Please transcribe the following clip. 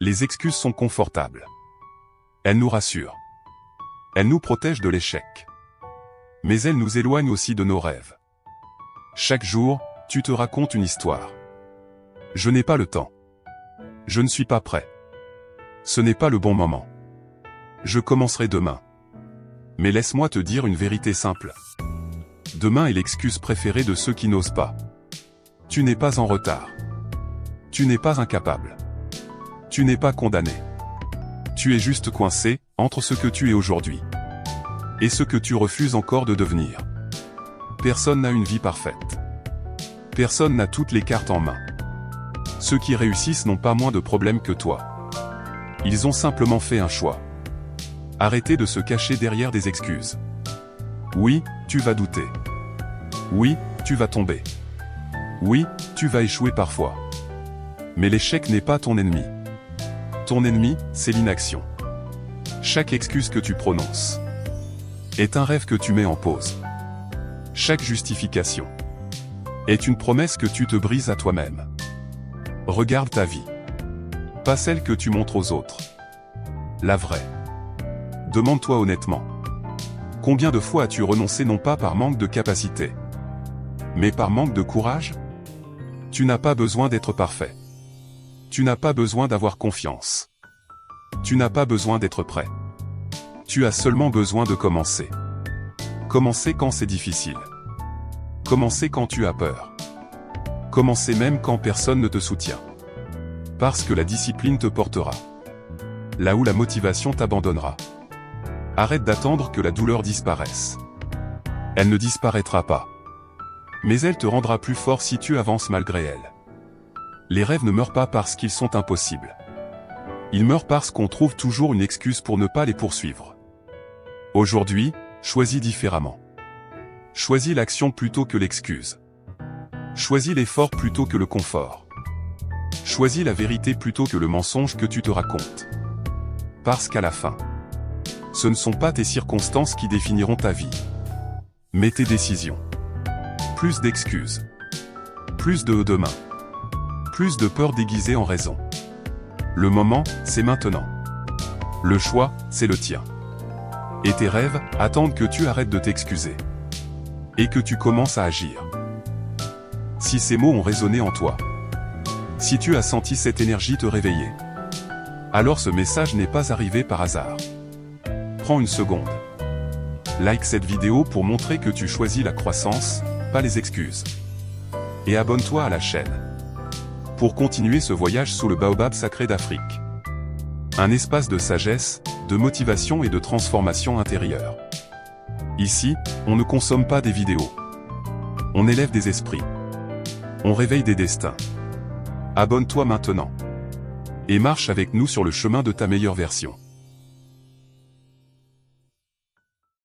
Les excuses sont confortables. Elles nous rassurent. Elles nous protègent de l'échec. Mais elles nous éloignent aussi de nos rêves. Chaque jour, tu te racontes une histoire. Je n'ai pas le temps. Je ne suis pas prêt. Ce n'est pas le bon moment. Je commencerai demain. Mais laisse-moi te dire une vérité simple. Demain est l'excuse préférée de ceux qui n'osent pas. Tu n'es pas en retard. Tu n'es pas incapable. Tu n'es pas condamné. Tu es juste coincé entre ce que tu es aujourd'hui et ce que tu refuses encore de devenir. Personne n'a une vie parfaite. Personne n'a toutes les cartes en main. Ceux qui réussissent n'ont pas moins de problèmes que toi. Ils ont simplement fait un choix. Arrêtez de se cacher derrière des excuses. Oui, tu vas douter. Oui, tu vas tomber. Oui, tu vas échouer parfois. Mais l'échec n'est pas ton ennemi. Ton ennemi, c'est l'inaction. Chaque excuse que tu prononces est un rêve que tu mets en pause. Chaque justification est une promesse que tu te brises à toi-même. Regarde ta vie. Pas celle que tu montres aux autres. La vraie. Demande-toi honnêtement. Combien de fois as-tu renoncé non pas par manque de capacité, mais par manque de courage? Tu n'as pas besoin d'être parfait. Tu n'as pas besoin d'avoir confiance. Tu n'as pas besoin d'être prêt. Tu as seulement besoin de commencer. Commencer quand c'est difficile. Commencer quand tu as peur. Commencer même quand personne ne te soutient. Parce que la discipline te portera là où la motivation t'abandonnera. Arrête d'attendre que la douleur disparaisse. Elle ne disparaîtra pas. Mais elle te rendra plus fort si tu avances malgré elle. Les rêves ne meurent pas parce qu'ils sont impossibles. Ils meurent parce qu'on trouve toujours une excuse pour ne pas les poursuivre. Aujourd'hui, choisis différemment. Choisis l'action plutôt que l'excuse. Choisis l'effort plutôt que le confort. Choisis la vérité plutôt que le mensonge que tu te racontes. Parce qu'à la fin, ce ne sont pas tes circonstances qui définiront ta vie, mais tes décisions. Plus d'excuses. Plus de demain. Plus de peur déguisée en raison. Le moment, c'est maintenant. Le choix, c'est le tien. Et tes rêves attendent que tu arrêtes de t'excuser. Et que tu commences à agir. Si ces mots ont résonné en toi, si tu as senti cette énergie te réveiller, alors ce message n'est pas arrivé par hasard. Prends une seconde. Like cette vidéo pour montrer que tu choisis la croissance, pas les excuses. Et abonne-toi à la chaîne pour continuer ce voyage sous le baobab sacré d'Afrique. Un espace de sagesse, de motivation et de transformation intérieure. Ici, on ne consomme pas des vidéos. On élève des esprits. On réveille des destins. Abonne-toi maintenant. Et marche avec nous sur le chemin de ta meilleure version.